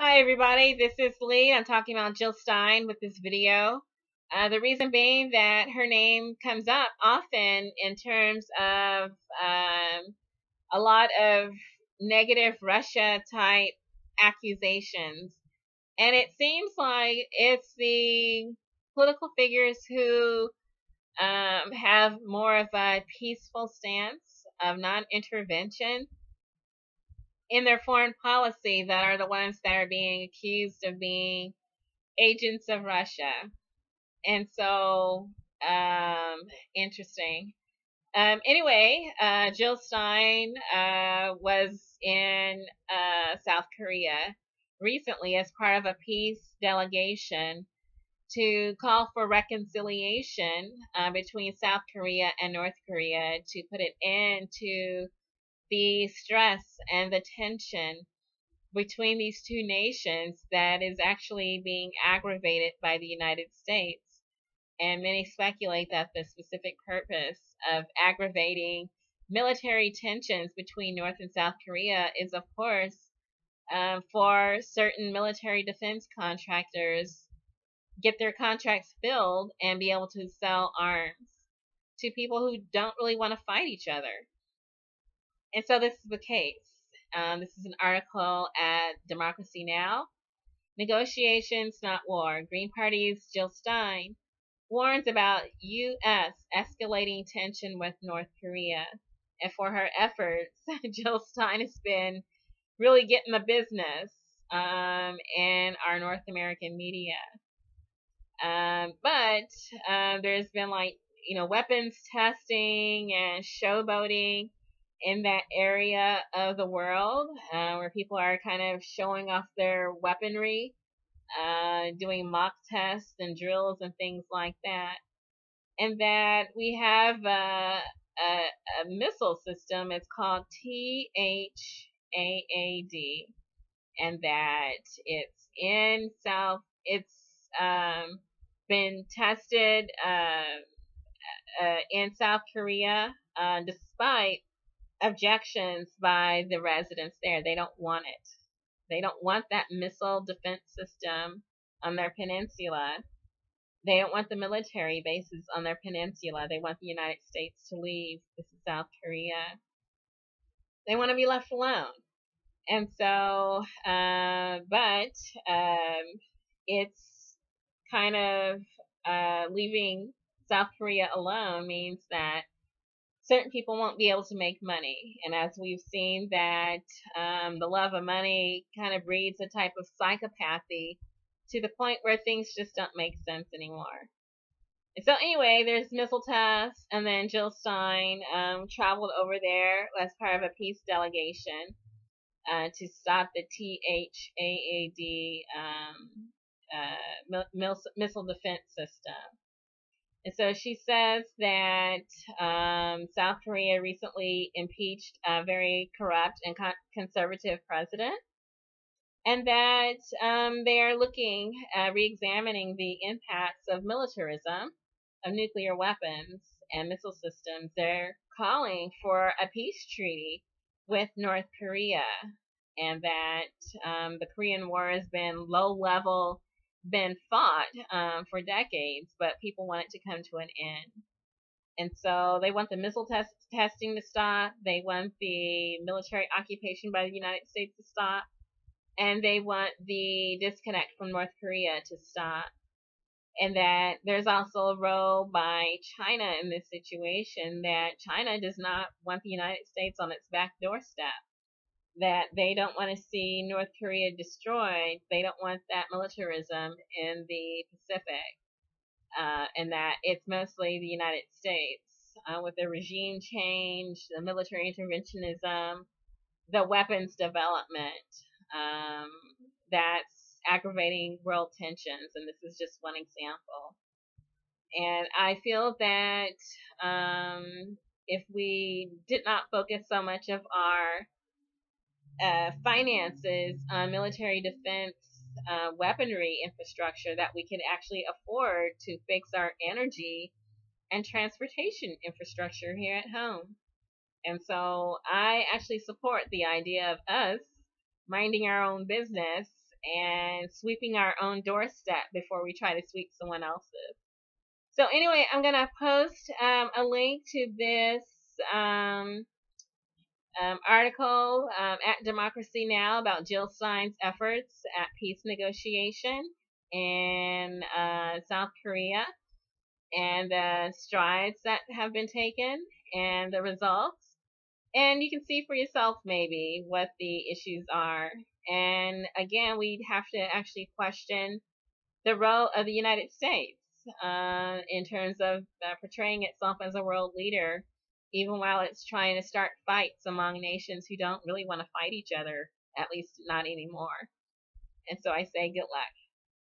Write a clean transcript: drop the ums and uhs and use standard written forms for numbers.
Hi everybody, this is Lee. I'm talking about Jill Stein with this video. The reason being that her name comes up often in terms of a lot of negative Russia type accusations. And it seems like it's the political figures who have more of a peaceful stance of non-intervention in their foreign policy that are the ones that are being accused of being agents of Russia. And so, interesting. Anyway, Jill Stein was in South Korea recently as part of a peace delegation to call for reconciliation between South Korea and North Korea to put an end to the stress and the tension between these two nations that is actually being aggravated by the United States. And many speculate that the specific purpose of aggravating military tensions between North and South Korea is, of course, for certain military defense contractors get their contracts filled and be able to sell arms to people who don't really want to fight each other. And so this is the case. This is an article at Democracy Now! Negotiations, not war. Green Party's Jill Stein warns about U.S. escalating tension with North Korea. And for her efforts, Jill Stein has been really getting the business in our North American media. But there's been weapons testing and showboating in that area of the world where people are kind of showing off their weaponry, doing mock tests and drills and things like that. And that we have a missile system. It's called THAAD, and that it's been tested in South Korea despite objections by the residents there. They don't want it. They don't want that missile defense system on their peninsula. They don't want the military bases on their peninsula. They want the United States to leave. This is South Korea. They want to be left alone. And so, it's kind of leaving South Korea alone means that certain people won't be able to make money. And as we've seen that the love of money kind of breeds a type of psychopathy to the point where things just don't make sense anymore. And so anyway, there's missile tests, and then Jill Stein traveled over there as part of a peace delegation to stop the THAAD missile defense system. And so she says that South Korea recently impeached a very corrupt and conservative president, and that they are looking at re-examining the impacts of militarism, of nuclear weapons and missile systems. They're calling for a peace treaty with North Korea, and that the Korean War has been low-level, been fought for decades, but people want it to come to an end. And so they want the missile testing to stop. They want the military occupation by the United States to stop. And they want the disconnect from North Korea to stop. And that there's also a role by China in this situation, that China does not want the United States on its back doorstep. That they don't want to see North Korea destroyed. They don't want that militarism in the Pacific. And that it's mostly the United States with the regime change, the military interventionism, the weapons development that's aggravating world tensions. And this is just one example. And I feel that if we did not focus so much of our finances on military defense weaponry infrastructure, that we could actually afford to fix our energy and transportation infrastructure here at home. And so I actually support the idea of us minding our own business and sweeping our own doorstep before we try to sweep someone else's. So anyway, I'm going to post a link to this article at Democracy Now! About Jill Stein's efforts at peace negotiation in South Korea, and the strides that have been taken and the results. And you can see for yourself maybe what the issues are. And again, we'd have to actually question the role of the United States in terms of portraying itself as a world leader, even while it's trying to start fights among nations who don't really want to fight each other, at least not anymore. And so I say good luck.